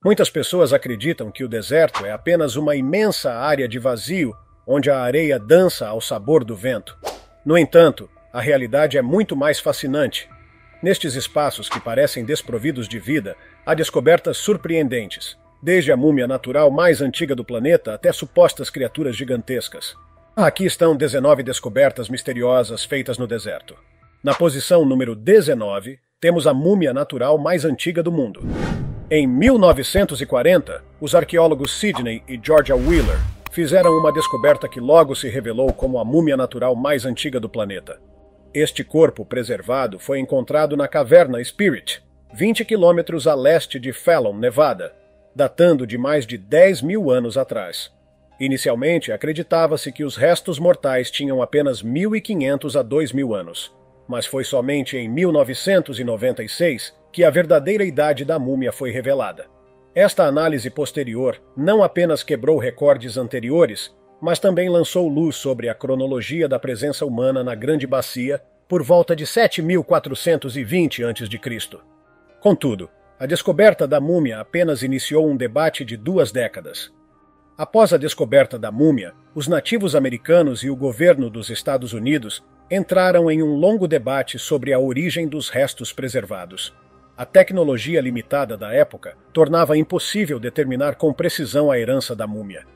Muitas pessoas acreditam que o deserto é apenas uma imensa área de vazio onde a areia dança ao sabor do vento. No entanto, a realidade é muito mais fascinante. Nestes espaços que parecem desprovidos de vida, há descobertas surpreendentes, desde a múmia natural mais antiga do planeta até supostas criaturas gigantescas. Aqui estão 19 descobertas misteriosas feitas no deserto. Na posição número 19, temos a múmia natural mais antiga do mundo. Em 1940, os arqueólogos Sidney e Georgia Wheeler fizeram uma descoberta que logo se revelou como a múmia natural mais antiga do planeta. Este corpo preservado foi encontrado na caverna Spirit, 20 quilômetros a leste de Fallon, Nevada, datando de mais de 10 mil anos atrás. Inicialmente, acreditava-se que os restos mortais tinham apenas 1.500 a 2.000 anos, mas foi somente em 1996 que a verdadeira idade da múmia foi revelada. Esta análise posterior não apenas quebrou recordes anteriores, mas também lançou luz sobre a cronologia da presença humana na Grande Bacia por volta de 7.420 a.C. Contudo, a descoberta da múmia apenas iniciou um debate de 2 décadas. Após a descoberta da múmia, os nativos americanos e o governo dos Estados Unidos entraram em um longo debate sobre a origem dos restos preservados. A tecnologia limitada da época tornava impossível determinar com precisão a herança da múmia.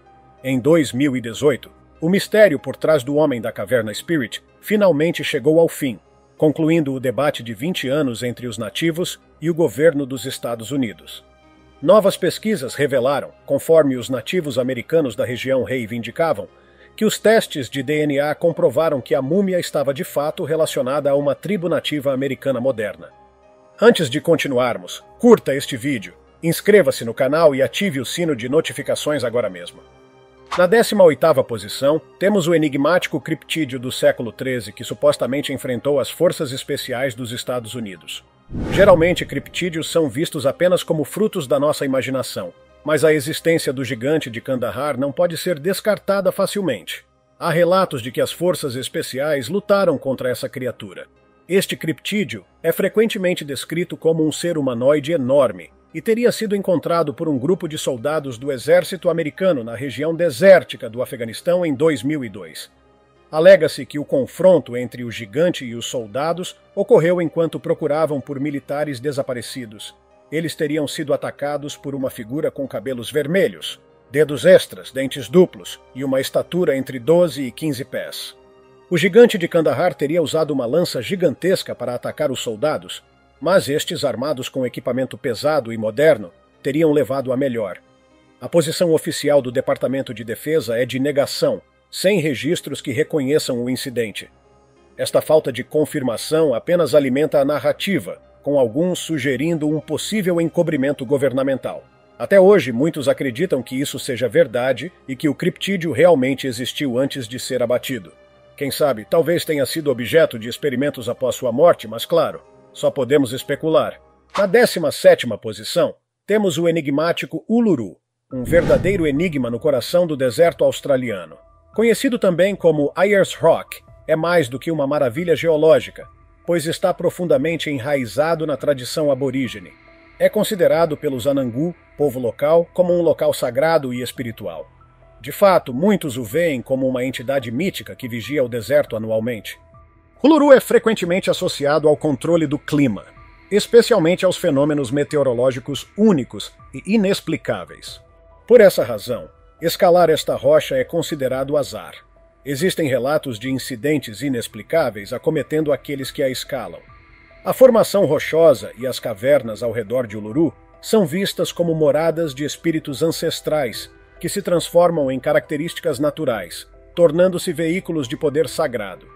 Em 2018, o mistério por trás do homem da caverna Spirit finalmente chegou ao fim, concluindo o debate de 20 anos entre os nativos e o governo dos Estados Unidos. Novas pesquisas revelaram, conforme os nativos americanos da região reivindicavam, que os testes de DNA comprovaram que a múmia estava de fato relacionada a uma tribo nativa americana moderna. Antes de continuarmos, curta este vídeo, inscreva-se no canal e ative o sino de notificações agora mesmo. Na 18ª posição, temos o enigmático criptídeo do século XIII que supostamente enfrentou as forças especiais dos Estados Unidos. Geralmente, criptídeos são vistos apenas como frutos da nossa imaginação, mas a existência do gigante de Kandahar não pode ser descartada facilmente. Há relatos de que as forças especiais lutaram contra essa criatura. Este criptídeo é frequentemente descrito como um ser humanoide enorme e teria sido encontrado por um grupo de soldados do exército americano na região desértica do Afeganistão em 2002. Alega-se que o confronto entre o gigante e os soldados ocorreu enquanto procuravam por militares desaparecidos. Eles teriam sido atacados por uma figura com cabelos vermelhos, dedos extras, dentes duplos e uma estatura entre 12 e 15 pés. O gigante de Kandahar teria usado uma lança gigantesca para atacar os soldados, mas estes, armados com equipamento pesado e moderno, teriam levado a melhor. A posição oficial do Departamento de Defesa é de negação, sem registros que reconheçam o incidente. Esta falta de confirmação apenas alimenta a narrativa, com alguns sugerindo um possível encobrimento governamental. Até hoje, muitos acreditam que isso seja verdade e que o criptídeo realmente existiu antes de ser abatido. Quem sabe, talvez tenha sido objeto de experimentos após sua morte, mas claro, só podemos especular. Na 17ª posição, temos o enigmático Uluru, um verdadeiro enigma no coração do deserto australiano. Conhecido também como Ayers Rock, é mais do que uma maravilha geológica, pois está profundamente enraizado na tradição aborígene. É considerado pelos Anangu, povo local, como um local sagrado e espiritual. De fato, muitos o veem como uma entidade mítica que vigia o deserto anualmente. Uluru é frequentemente associado ao controle do clima, especialmente aos fenômenos meteorológicos únicos e inexplicáveis. Por essa razão, escalar esta rocha é considerado azar. Existem relatos de incidentes inexplicáveis acometendo aqueles que a escalam. A formação rochosa e as cavernas ao redor de Uluru são vistas como moradas de espíritos ancestrais que se transformam em características naturais, tornando-se veículos de poder sagrado.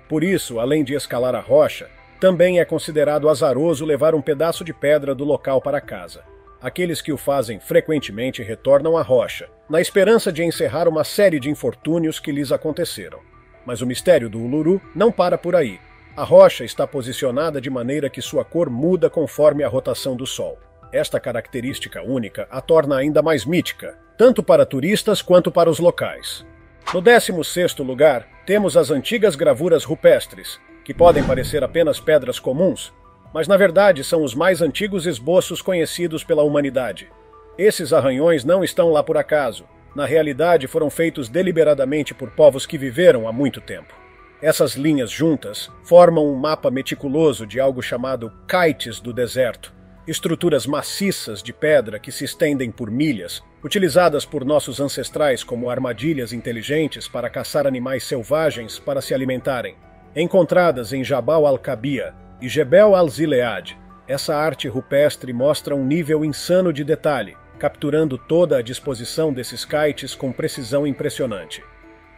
Por isso, além de escalar a rocha, também é considerado azaroso levar um pedaço de pedra do local para casa. Aqueles que o fazem frequentemente retornam à rocha, na esperança de encerrar uma série de infortúnios que lhes aconteceram. Mas o mistério do Uluru não para por aí. A rocha está posicionada de maneira que sua cor muda conforme a rotação do Sol. Esta característica única a torna ainda mais mítica, tanto para turistas quanto para os locais. No 16º lugar, temos as antigas gravuras rupestres, que podem parecer apenas pedras comuns, mas na verdade são os mais antigos esboços conhecidos pela humanidade. Esses arranhões não estão lá por acaso. Na realidade, foram feitos deliberadamente por povos que viveram há muito tempo. Essas linhas juntas formam um mapa meticuloso de algo chamado kites do deserto, estruturas maciças de pedra que se estendem por milhas, utilizadas por nossos ancestrais como armadilhas inteligentes para caçar animais selvagens para se alimentarem. Encontradas em Jabal al-Kabia e Jebel al-Zilead, essa arte rupestre mostra um nível insano de detalhe, capturando toda a disposição desses kites com precisão impressionante.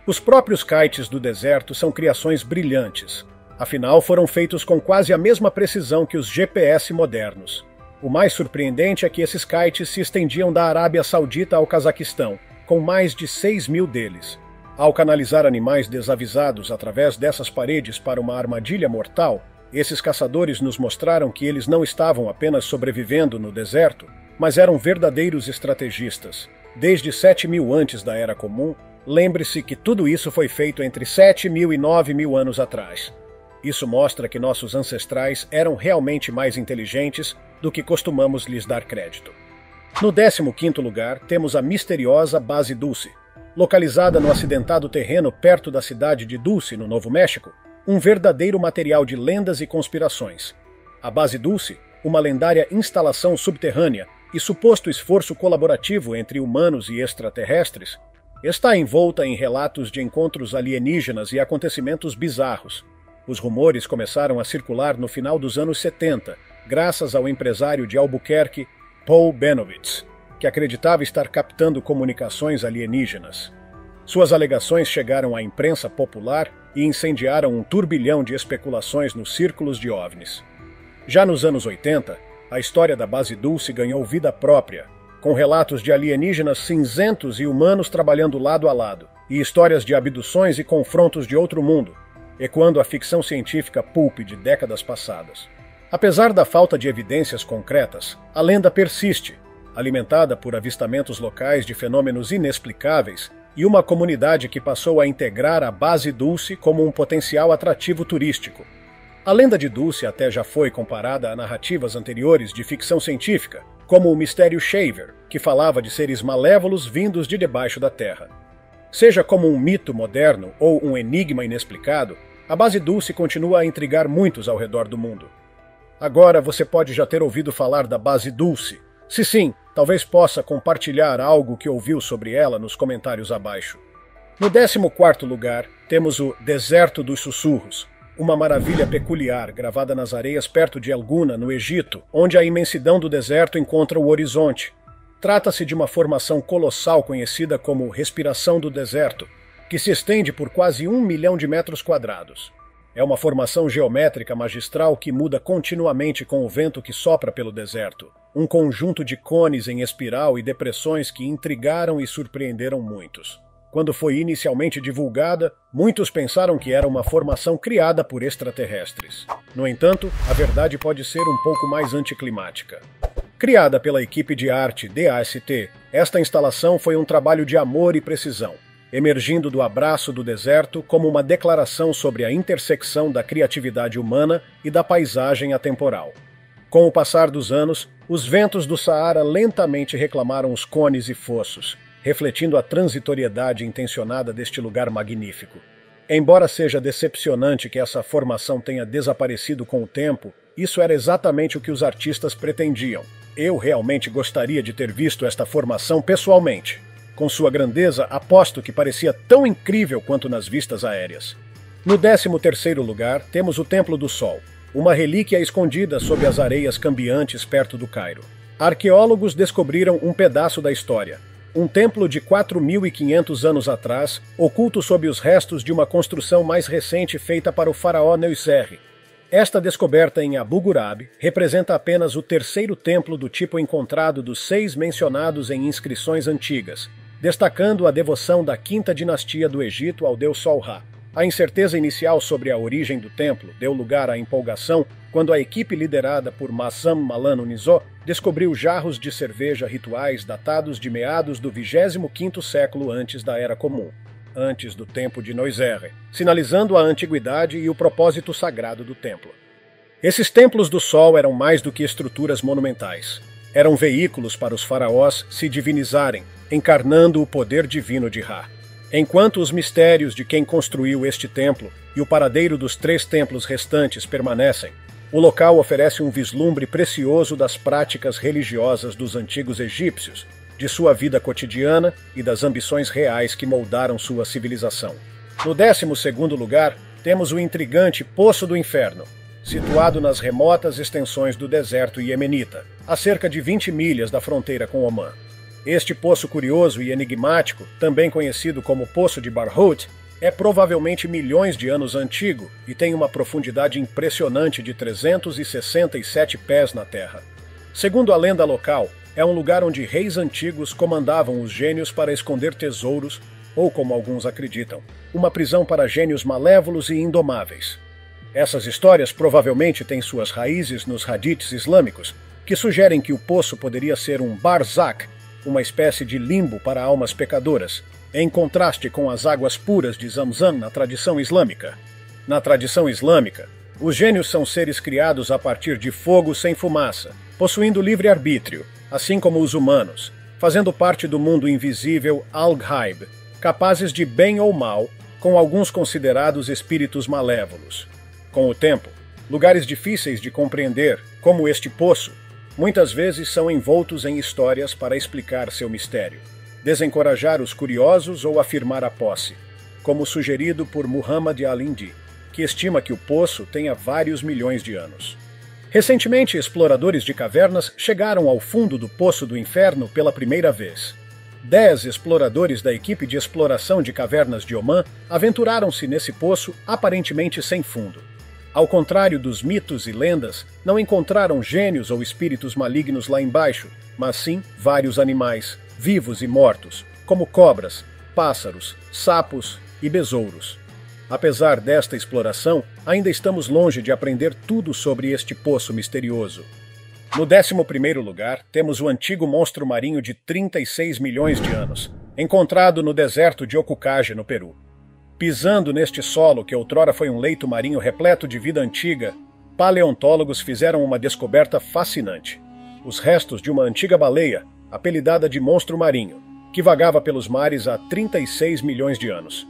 Os próprios kites do deserto são criações brilhantes. Afinal, foram feitos com quase a mesma precisão que os GPS modernos. O mais surpreendente é que esses kites se estendiam da Arábia Saudita ao Cazaquistão, com mais de 6.000 deles. Ao canalizar animais desavisados através dessas paredes para uma armadilha mortal, esses caçadores nos mostraram que eles não estavam apenas sobrevivendo no deserto, mas eram verdadeiros estrategistas. Desde 7.000 antes da Era Comum, lembre-se que tudo isso foi feito entre 7.000 e 9.000 anos atrás. Isso mostra que nossos ancestrais eram realmente mais inteligentes do que costumamos lhes dar crédito. No 15º lugar, temos a misteriosa Base Dulce. Localizada no acidentado terreno perto da cidade de Dulce, no Novo México, um verdadeiro material de lendas e conspirações. A Base Dulce, uma lendária instalação subterrânea e suposto esforço colaborativo entre humanos e extraterrestres, está envolta em relatos de encontros alienígenas e acontecimentos bizarros. Os rumores começaram a circular no final dos anos 70, graças ao empresário de Albuquerque, Paul Bennowitz, que acreditava estar captando comunicações alienígenas. Suas alegações chegaram à imprensa popular e incendiaram um turbilhão de especulações nos círculos de OVNIs. Já nos anos 80, a história da Base Dulce ganhou vida própria, com relatos de alienígenas cinzentos e humanos trabalhando lado a lado, e histórias de abduções e confrontos de outro mundo, ecoando a ficção científica pulp de décadas passadas. Apesar da falta de evidências concretas, a lenda persiste, alimentada por avistamentos locais de fenômenos inexplicáveis e uma comunidade que passou a integrar a Base Dulce como um potencial atrativo turístico. A lenda de Dulce até já foi comparada a narrativas anteriores de ficção científica, como o mistério Shaver, que falava de seres malévolos vindos de debaixo da terra. Seja como um mito moderno ou um enigma inexplicado, a Base Dulce continua a intrigar muitos ao redor do mundo. Agora você pode já ter ouvido falar da Base Dulce. Se sim, talvez possa compartilhar algo que ouviu sobre ela nos comentários abaixo. No 14º lugar, temos o Deserto dos Sussurros, uma maravilha peculiar gravada nas areias perto de Elguna, no Egito, onde a imensidão do deserto encontra o horizonte. Trata-se de uma formação colossal conhecida como Respiração do Deserto, que se estende por quase 1 milhão de metros quadrados. É uma formação geométrica magistral que muda continuamente com o vento que sopra pelo deserto, um conjunto de cones em espiral e depressões que intrigaram e surpreenderam muitos. Quando foi inicialmente divulgada, muitos pensaram que era uma formação criada por extraterrestres. No entanto, a verdade pode ser um pouco mais anticlimática. Criada pela equipe de arte DAST, esta instalação foi um trabalho de amor e precisão, emergindo do abraço do deserto como uma declaração sobre a intersecção da criatividade humana e da paisagem atemporal. Com o passar dos anos, os ventos do Saara lentamente reclamaram os cones e fossos, refletindo a transitoriedade intencionada deste lugar magnífico. Embora seja decepcionante que essa formação tenha desaparecido com o tempo, isso era exatamente o que os artistas pretendiam. Eu realmente gostaria de ter visto esta formação pessoalmente. Com sua grandeza, aposto que parecia tão incrível quanto nas vistas aéreas. No 13º lugar, temos o Templo do Sol, uma relíquia escondida sob as areias cambiantes perto do Cairo. Arqueólogos descobriram um pedaço da história. Um templo de 4.500 anos atrás, oculto sob os restos de uma construção mais recente feita para o faraó Neusserre. Esta descoberta em Abu Ghurab representa apenas o terceiro templo do tipo encontrado dos 6 mencionados em inscrições antigas, destacando a devoção da quinta dinastia do Egito ao deus Sol-Ra. A incerteza inicial sobre a origem do templo deu lugar à empolgação quando a equipe liderada por Massam Malano Nizo descobriu jarros de cerveja rituais datados de meados do 25º século antes da Era Comum, antes do tempo de Neusserre, sinalizando a antiguidade e o propósito sagrado do templo. Esses templos do Sol eram mais do que estruturas monumentais. Eram veículos para os faraós se divinizarem, encarnando o poder divino de Ra. Enquanto os mistérios de quem construiu este templo e o paradeiro dos 3 templos restantes permanecem, o local oferece um vislumbre precioso das práticas religiosas dos antigos egípcios, de sua vida cotidiana e das ambições reais que moldaram sua civilização. No 12º lugar, temos o intrigante Poço do Inferno, situado nas remotas extensões do deserto iemenita, a cerca de 20 milhas da fronteira com Omã. Este poço curioso e enigmático, também conhecido como Poço de Barhout, é provavelmente milhões de anos antigo e tem uma profundidade impressionante de 367 pés na terra. Segundo a lenda local, é um lugar onde reis antigos comandavam os gênios para esconder tesouros, ou, como alguns acreditam, uma prisão para gênios malévolos e indomáveis. Essas histórias provavelmente têm suas raízes nos hadiths islâmicos, que sugerem que o poço poderia ser um barzakh, uma espécie de limbo para almas pecadoras, em contraste com as águas puras de Zamzam na tradição islâmica. Na tradição islâmica, os gênios são seres criados a partir de fogo sem fumaça, possuindo livre-arbítrio, assim como os humanos, fazendo parte do mundo invisível Al-Ghaib, capazes de bem ou mal, com alguns considerados espíritos malévolos. Com o tempo, lugares difíceis de compreender, como este poço, muitas vezes são envoltos em histórias para explicar seu mistério, desencorajar os curiosos ou afirmar a posse, como sugerido por Muhammad al-Hindi, que estima que o poço tenha vários milhões de anos. Recentemente, exploradores de cavernas chegaram ao fundo do Poço do Inferno pela primeira vez. 10 exploradores da equipe de exploração de cavernas de Omã aventuraram-se nesse poço aparentemente sem fundo. Ao contrário dos mitos e lendas, não encontraram gênios ou espíritos malignos lá embaixo, mas sim vários animais, vivos e mortos, como cobras, pássaros, sapos e besouros. Apesar desta exploração, ainda estamos longe de aprender tudo sobre este poço misterioso. No 11º lugar, temos o antigo monstro marinho de 36 milhões de anos, encontrado no deserto de Ocukage, no Peru. Pisando neste solo que outrora foi um leito marinho repleto de vida antiga, paleontólogos fizeram uma descoberta fascinante. Os restos de uma antiga baleia, apelidada de monstro marinho, que vagava pelos mares há 36 milhões de anos.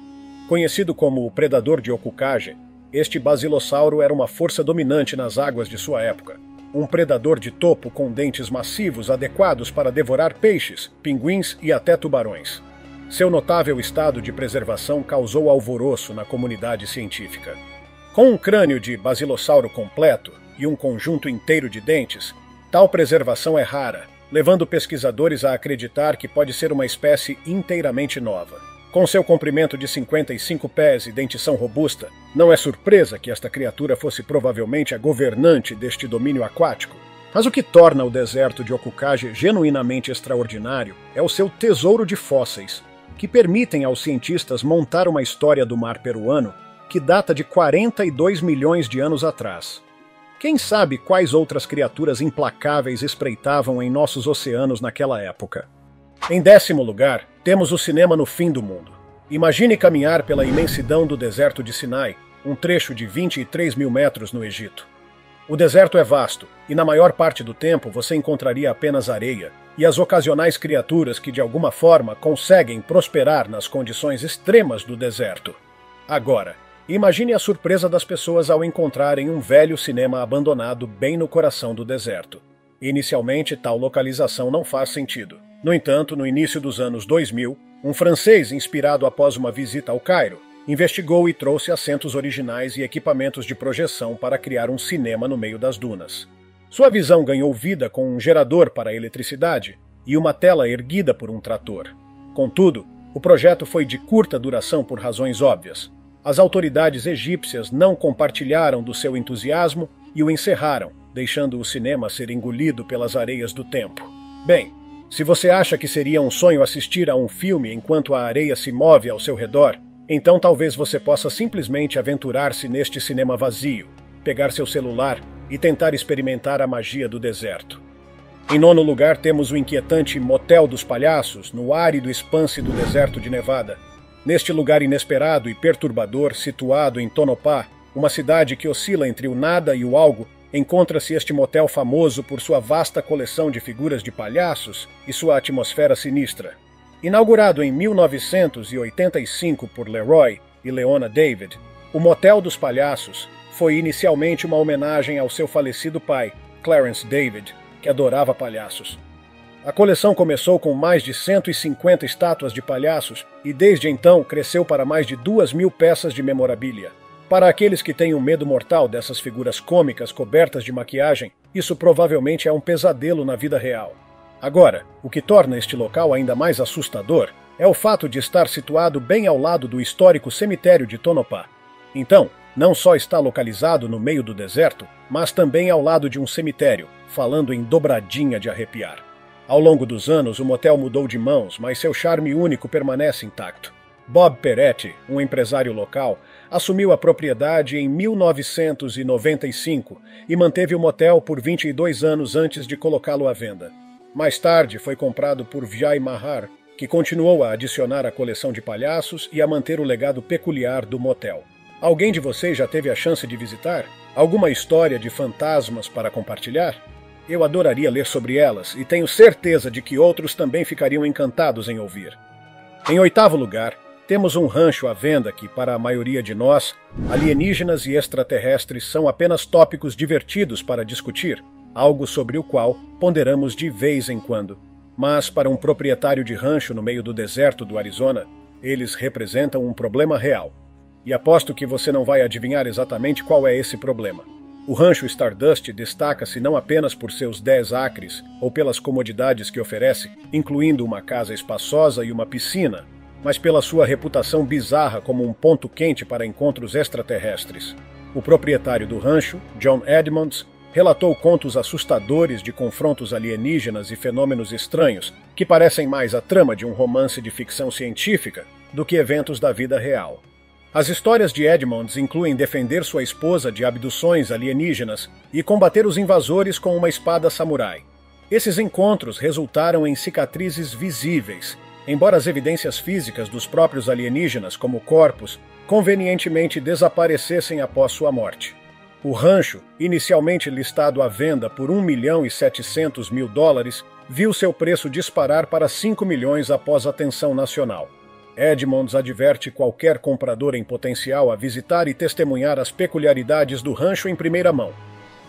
Conhecido como o predador de Ocukage, este basilossauro era uma força dominante nas águas de sua época. Um predador de topo com dentes massivos adequados para devorar peixes, pinguins e até tubarões. Seu notável estado de preservação causou alvoroço na comunidade científica. Com um crânio de basilossauro completo e um conjunto inteiro de dentes, tal preservação é rara, levando pesquisadores a acreditar que pode ser uma espécie inteiramente nova. Com seu comprimento de 55 pés e dentição robusta, não é surpresa que esta criatura fosse provavelmente a governante deste domínio aquático. Mas o que torna o deserto de Ocukage genuinamente extraordinário é o seu tesouro de fósseis, que permitem aos cientistas montar uma história do mar peruano que data de 42 milhões de anos atrás. Quem sabe quais outras criaturas implacáveis espreitavam em nossos oceanos naquela época? Em 10º lugar, temos o cinema no fim do mundo. Imagine caminhar pela imensidão do deserto de Sinai, um trecho de 23 mil metros no Egito. O deserto é vasto, e na maior parte do tempo você encontraria apenas areia, e as ocasionais criaturas que de alguma forma conseguem prosperar nas condições extremas do deserto. Agora, imagine a surpresa das pessoas ao encontrarem um velho cinema abandonado bem no coração do deserto. Inicialmente, tal localização não faz sentido. No entanto, no início dos anos 2000, um francês inspirado após uma visita ao Cairo, investigou e trouxe assentos originais e equipamentos de projeção para criar um cinema no meio das dunas. Sua visão ganhou vida com um gerador para a eletricidade e uma tela erguida por um trator. Contudo, o projeto foi de curta duração por razões óbvias. As autoridades egípcias não compartilharam do seu entusiasmo e o encerraram, deixando o cinema ser engolido pelas areias do tempo. Bem, se você acha que seria um sonho assistir a um filme enquanto a areia se move ao seu redor, então talvez você possa simplesmente aventurar-se neste cinema vazio, pegar seu celular e tentar experimentar a magia do deserto. Em 9º lugar, temos o inquietante Motel dos Palhaços, no árido expanse do deserto de Nevada. Neste lugar inesperado e perturbador, situado em Tonopah, uma cidade que oscila entre o nada e o algo, encontra-se este motel famoso por sua vasta coleção de figuras de palhaços e sua atmosfera sinistra. Inaugurado em 1985 por Leroy e Leona David, o Motel dos Palhaços foi inicialmente uma homenagem ao seu falecido pai, Clarence David, que adorava palhaços. A coleção começou com mais de 150 estátuas de palhaços e desde então cresceu para mais de 2.000 peças de memorabilia. Para aqueles que têm um medo mortal dessas figuras cômicas cobertas de maquiagem, isso provavelmente é um pesadelo na vida real. Agora, o que torna este local ainda mais assustador é o fato de estar situado bem ao lado do histórico cemitério de Tonopah. Então, não só está localizado no meio do deserto, mas também ao lado de um cemitério, falando em dobradinha de arrepiar. Ao longo dos anos, o motel mudou de mãos, mas seu charme único permanece intacto. Bob Peretti, um empresário local, assumiu a propriedade em 1995 e manteve o motel por 22 anos antes de colocá-lo à venda. Mais tarde, foi comprado por Vijay Mahar, que continuou a adicionar a coleção de palhaços e a manter o legado peculiar do motel. Alguém de vocês já teve a chance de visitar? Alguma história de fantasmas para compartilhar? Eu adoraria ler sobre elas e tenho certeza de que outros também ficariam encantados em ouvir. Em oitavo lugar, temos um rancho à venda que, para a maioria de nós, alienígenas e extraterrestres são apenas tópicos divertidos para discutir, algo sobre o qual ponderamos de vez em quando. Mas, para um proprietário de rancho no meio do deserto do Arizona, eles representam um problema real. E aposto que você não vai adivinhar exatamente qual é esse problema. O rancho Stardust destaca-se não apenas por seus 10 acres ou pelas comodidades que oferece, incluindo uma casa espaçosa e uma piscina, mas pela sua reputação bizarra como um ponto quente para encontros extraterrestres. O proprietário do rancho, John Edmonds, relatou contos assustadores de confrontos alienígenas e fenômenos estranhos, que parecem mais a trama de um romance de ficção científica do que eventos da vida real. As histórias de Edmonds incluem defender sua esposa de abduções alienígenas e combater os invasores com uma espada samurai. Esses encontros resultaram em cicatrizes visíveis, embora as evidências físicas dos próprios alienígenas, como corpos, convenientemente desaparecessem após sua morte. O rancho, inicialmente listado à venda por $1.700.000, viu seu preço disparar para 5 milhões após a atenção nacional. Edmonds adverte qualquer comprador em potencial a visitar e testemunhar as peculiaridades do rancho em primeira mão.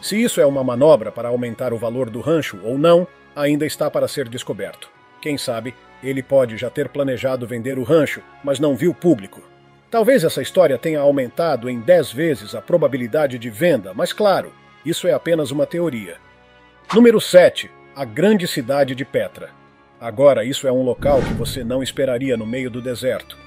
Se isso é uma manobra para aumentar o valor do rancho ou não, ainda está para ser descoberto. Quem sabe, ele pode já ter planejado vender o rancho, mas não viu público. Talvez essa história tenha aumentado em 10 vezes a probabilidade de venda, mas claro, isso é apenas uma teoria. Número 7. A grande cidade de Petra. Agora, isso é um local que você não esperaria no meio do deserto.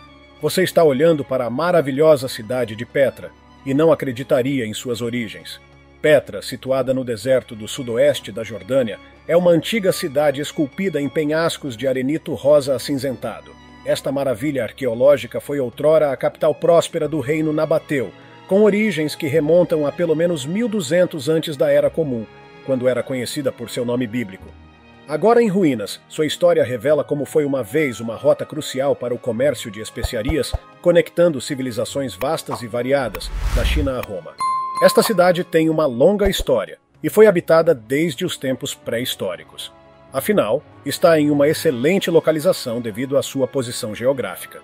Você está olhando para a maravilhosa cidade de Petra e não acreditaria em suas origens. Petra, situada no deserto do sudoeste da Jordânia, é uma antiga cidade esculpida em penhascos de arenito rosa acinzentado. Esta maravilha arqueológica foi outrora a capital próspera do reino nabateu, com origens que remontam a pelo menos 1200 antes da Era Comum, quando era conhecida por seu nome bíblico. Agora em ruínas, sua história revela como foi uma vez uma rota crucial para o comércio de especiarias, conectando civilizações vastas e variadas, da China a Roma. Esta cidade tem uma longa história e foi habitada desde os tempos pré-históricos. Afinal, está em uma excelente localização devido à sua posição geográfica.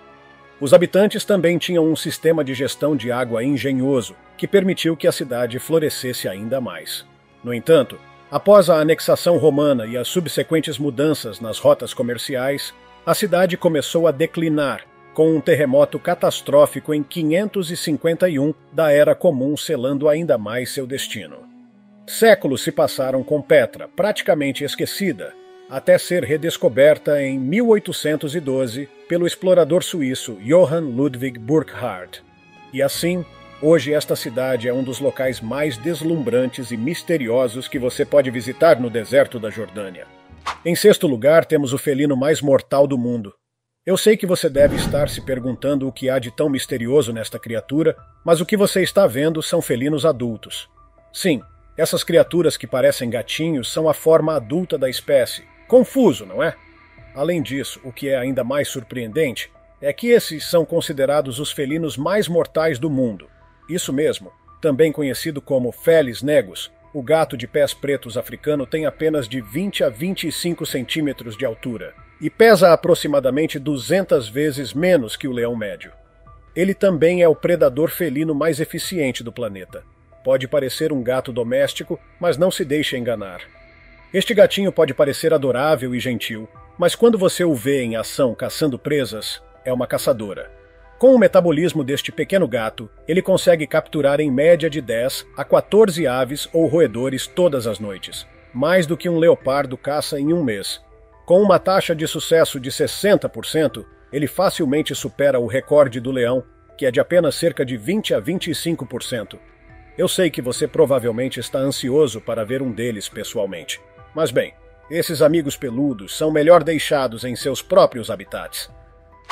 Os habitantes também tinham um sistema de gestão de água engenhoso, que permitiu que a cidade florescesse ainda mais. No entanto, após a anexação romana e as subsequentes mudanças nas rotas comerciais, a cidade começou a declinar, com um terremoto catastrófico em 551 da Era Comum selando ainda mais seu destino. Séculos se passaram com Petra, praticamente esquecida, até ser redescoberta em 1812 pelo explorador suíço Johann Ludwig Burckhardt. E assim, hoje esta cidade é um dos locais mais deslumbrantes e misteriosos que você pode visitar no deserto da Jordânia. Em sexto lugar, temos o felino mais mortal do mundo. Eu sei que você deve estar se perguntando o que há de tão misterioso nesta criatura, mas o que você está vendo são felinos adultos. Sim, essas criaturas que parecem gatinhos são a forma adulta da espécie. Confuso, não é? Além disso, o que é ainda mais surpreendente é que esses são considerados os felinos mais mortais do mundo. Isso mesmo, também conhecido como Felis negus, o gato de pés pretos africano tem apenas de 20 a 25 centímetros de altura e pesa aproximadamente 200 vezes menos que o leão médio. Ele também é o predador felino mais eficiente do planeta. Pode parecer um gato doméstico, mas não se deixe enganar. Este gatinho pode parecer adorável e gentil, mas quando você o vê em ação caçando presas, é uma caçadora. Com o metabolismo deste pequeno gato, ele consegue capturar em média de 10 a 14 aves ou roedores todas as noites, mais do que um leopardo caça em um mês. Com uma taxa de sucesso de 60%, ele facilmente supera o recorde do leão, que é de apenas cerca de 20 a 25%. Eu sei que você provavelmente está ansioso para ver um deles pessoalmente. Mas bem, esses amigos peludos são melhor deixados em seus próprios habitats.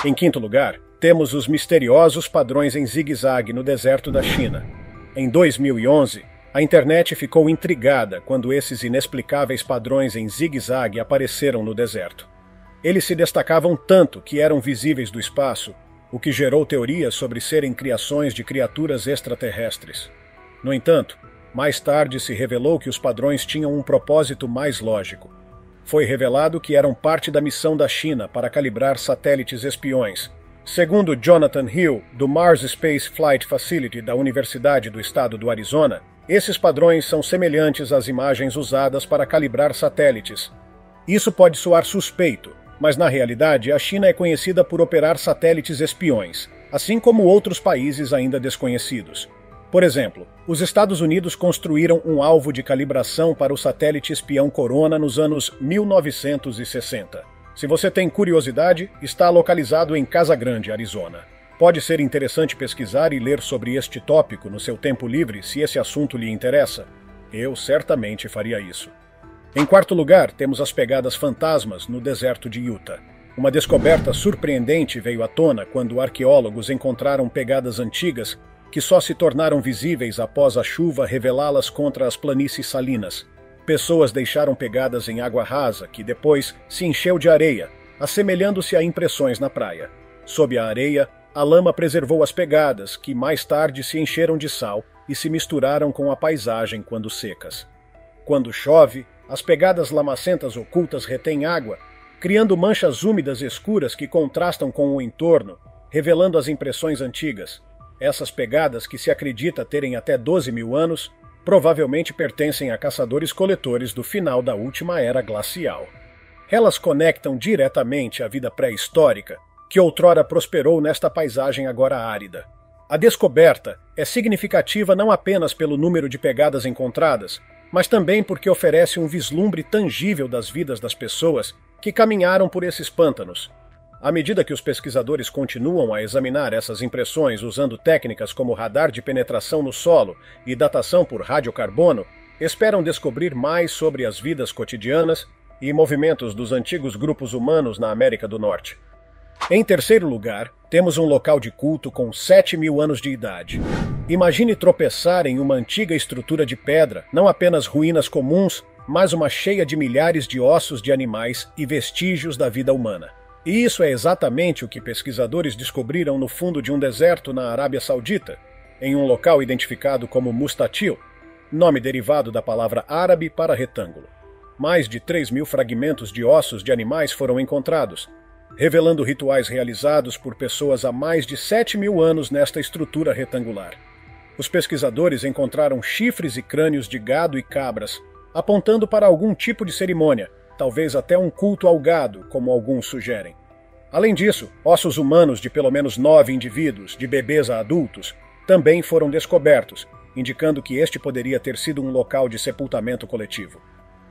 Em quinto lugar, temos os misteriosos padrões em zigue-zague no deserto da China. Em 2011, a internet ficou intrigada quando esses inexplicáveis padrões em zigue-zague apareceram no deserto. Eles se destacavam tanto que eram visíveis do espaço, o que gerou teorias sobre serem criações de criaturas extraterrestres. No entanto, mais tarde se revelou que os padrões tinham um propósito mais lógico. Foi revelado que eram parte da missão da China para calibrar satélites espiões. Segundo Jonathan Hill, do Mars Space Flight Facility da Universidade do Estado do Arizona, esses padrões são semelhantes às imagens usadas para calibrar satélites. Isso pode soar suspeito, mas na realidade a China é conhecida por operar satélites espiões, assim como outros países ainda desconhecidos. Por exemplo, os Estados Unidos construíram um alvo de calibração para o satélite espião Corona nos anos 1960. Se você tem curiosidade, está localizado em Casa Grande, Arizona. Pode ser interessante pesquisar e ler sobre este tópico no seu tempo livre se esse assunto lhe interessa. Eu certamente faria isso. Em quarto lugar, temos as pegadas fantasmas no deserto de Utah. Uma descoberta surpreendente veio à tona quando arqueólogos encontraram pegadas antigas que só se tornaram visíveis após a chuva revelá-las contra as planícies salinas. Pessoas deixaram pegadas em água rasa, que depois se encheu de areia, assemelhando-se a impressões na praia. Sob a areia, a lama preservou as pegadas, que mais tarde se encheram de sal e se misturaram com a paisagem quando secas. Quando chove, as pegadas lamacentas ocultas retêm água, criando manchas úmidas escuras que contrastam com o entorno, revelando as impressões antigas. Essas pegadas, que se acredita terem até 12 mil anos, provavelmente pertencem a caçadores-coletores do final da última era glacial. Elas conectam diretamente à vida pré-histórica, que outrora prosperou nesta paisagem agora árida. A descoberta é significativa não apenas pelo número de pegadas encontradas, mas também porque oferece um vislumbre tangível das vidas das pessoas que caminharam por esses pântanos. À medida que os pesquisadores continuam a examinar essas impressões usando técnicas como radar de penetração no solo e datação por radiocarbono, esperam descobrir mais sobre as vidas cotidianas e movimentos dos antigos grupos humanos na América do Norte. Em terceiro lugar, temos um local de culto com 7 mil anos de idade. Imagine tropeçar em uma antiga estrutura de pedra, não apenas ruínas comuns, mas uma cheia de milhares de ossos de animais e vestígios da vida humana. E isso é exatamente o que pesquisadores descobriram no fundo de um deserto na Arábia Saudita, em um local identificado como Mustatil, nome derivado da palavra árabe para retângulo. Mais de 3 mil fragmentos de ossos de animais foram encontrados, revelando rituais realizados por pessoas há mais de 7 mil anos nesta estrutura retangular. Os pesquisadores encontraram chifres e crânios de gado e cabras, apontando para algum tipo de cerimônia, talvez até um culto ao gado, como alguns sugerem. Além disso, ossos humanos de pelo menos 9 indivíduos, de bebês a adultos, também foram descobertos, indicando que este poderia ter sido um local de sepultamento coletivo.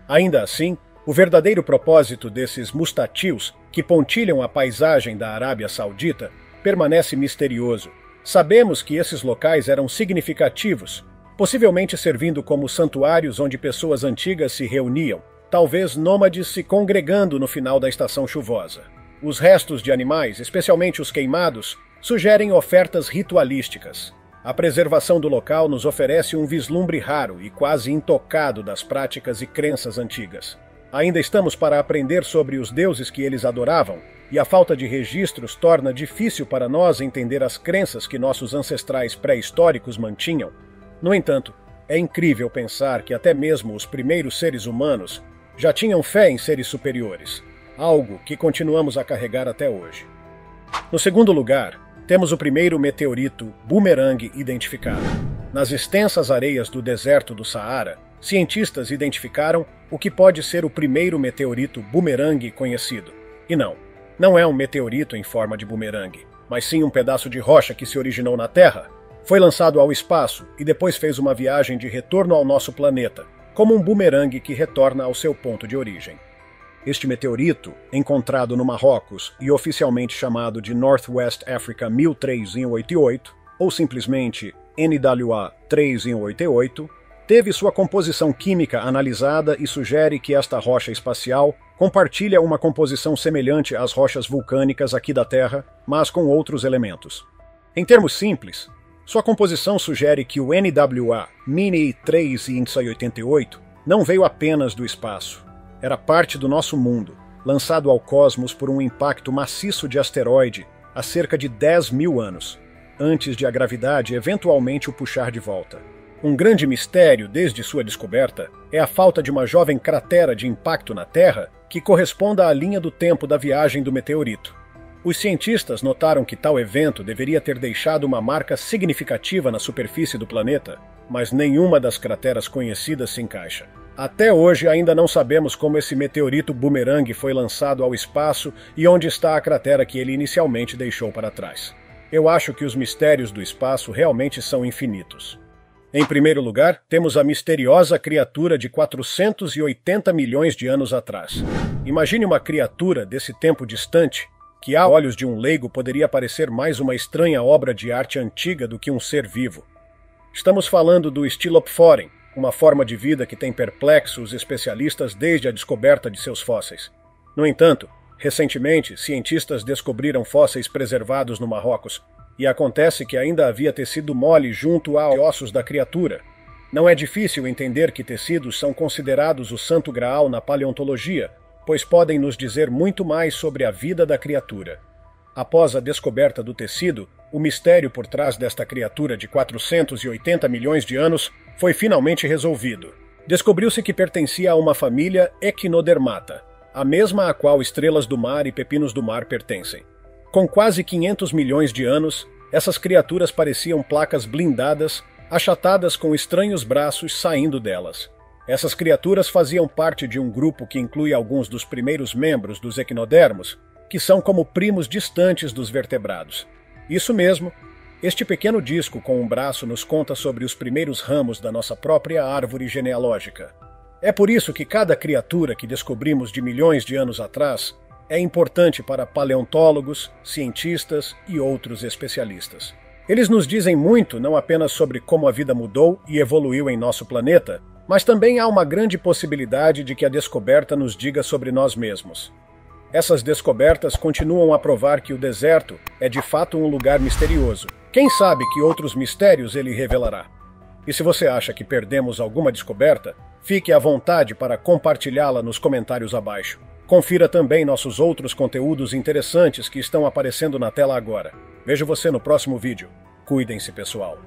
Ainda assim, o verdadeiro propósito desses mustatils, que pontilham a paisagem da Arábia Saudita, permanece misterioso. Sabemos que esses locais eram significativos, possivelmente servindo como santuários onde pessoas antigas se reuniam, talvez nômades se congregando no final da estação chuvosa. Os restos de animais, especialmente os queimados, sugerem ofertas ritualísticas. A preservação do local nos oferece um vislumbre raro e quase intocado das práticas e crenças antigas. Ainda estamos para aprender sobre os deuses que eles adoravam, e a falta de registros torna difícil para nós entender as crenças que nossos ancestrais pré-históricos mantinham. No entanto, É incrível pensar que até mesmo os primeiros seres humanos já tinham fé em seres superiores, algo que continuamos a carregar até hoje. No segundo lugar, temos o primeiro meteorito bumerangue identificado. Nas extensas areias do deserto do Saara, cientistas identificaram o que pode ser o primeiro meteorito bumerangue conhecido. E não é um meteorito em forma de bumerangue, mas sim um pedaço de rocha que se originou na Terra, foi lançado ao espaço e depois fez uma viagem de retorno ao nosso planeta, como um bumerangue que retorna ao seu ponto de origem. Este meteorito, encontrado no Marrocos e oficialmente chamado de Northwest Africa 1388, ou simplesmente NWA 1388, teve sua composição química analisada e sugere que esta rocha espacial compartilha uma composição semelhante às rochas vulcânicas aqui da Terra, mas com outros elementos. Em termos simples, sua composição sugere que o NWA Mini 1388 não veio apenas do espaço. Era parte do nosso mundo, lançado ao cosmos por um impacto maciço de asteroide há cerca de 10 mil anos, antes de a gravidade eventualmente o puxar de volta. Um grande mistério desde sua descoberta é a falta de uma jovem cratera de impacto na Terra que corresponda à linha do tempo da viagem do meteorito. Os cientistas notaram que tal evento deveria ter deixado uma marca significativa na superfície do planeta, mas nenhuma das crateras conhecidas se encaixa. Até hoje ainda não sabemos como esse meteorito bumerangue foi lançado ao espaço e onde está a cratera que ele inicialmente deixou para trás. Eu acho que os mistérios do espaço realmente são infinitos. Em primeiro lugar, temos a misteriosa criatura de 480 milhões de anos atrás. Imagine uma criatura desse tempo distante, que a olhos de um leigo poderia parecer mais uma estranha obra de arte antiga do que um ser vivo. Estamos falando do Stylophoren, uma forma de vida que tem perplexo os especialistas desde a descoberta de seus fósseis. No entanto, recentemente, cientistas descobriram fósseis preservados no Marrocos, e acontece que ainda havia tecido mole junto aos ossos da criatura. Não é difícil entender que tecidos são considerados o santo graal na paleontologia, pois podem nos dizer muito mais sobre a vida da criatura. Após a descoberta do tecido, o mistério por trás desta criatura de 480 milhões de anos foi finalmente resolvido. Descobriu-se que pertencia a uma família Echinodermata, a mesma a qual estrelas do mar e pepinos do mar pertencem. Com quase 500 milhões de anos, essas criaturas pareciam placas blindadas, achatadas com estranhos braços saindo delas. Essas criaturas faziam parte de um grupo que inclui alguns dos primeiros membros dos equinodermos, que são como primos distantes dos vertebrados. Isso mesmo, este pequeno disco com um braço nos conta sobre os primeiros ramos da nossa própria árvore genealógica. É por isso que cada criatura que descobrimos de milhões de anos atrás é importante para paleontólogos, cientistas e outros especialistas. Eles nos dizem muito não apenas sobre como a vida mudou e evoluiu em nosso planeta, mas também há uma grande possibilidade de que a descoberta nos diga sobre nós mesmos. Essas descobertas continuam a provar que o deserto é de fato um lugar misterioso. Quem sabe que outros mistérios ele revelará? E se você acha que perdemos alguma descoberta, fique à vontade para compartilhá-la nos comentários abaixo. Confira também nossos outros conteúdos interessantes que estão aparecendo na tela agora. Vejo você no próximo vídeo. Cuidem-se, pessoal.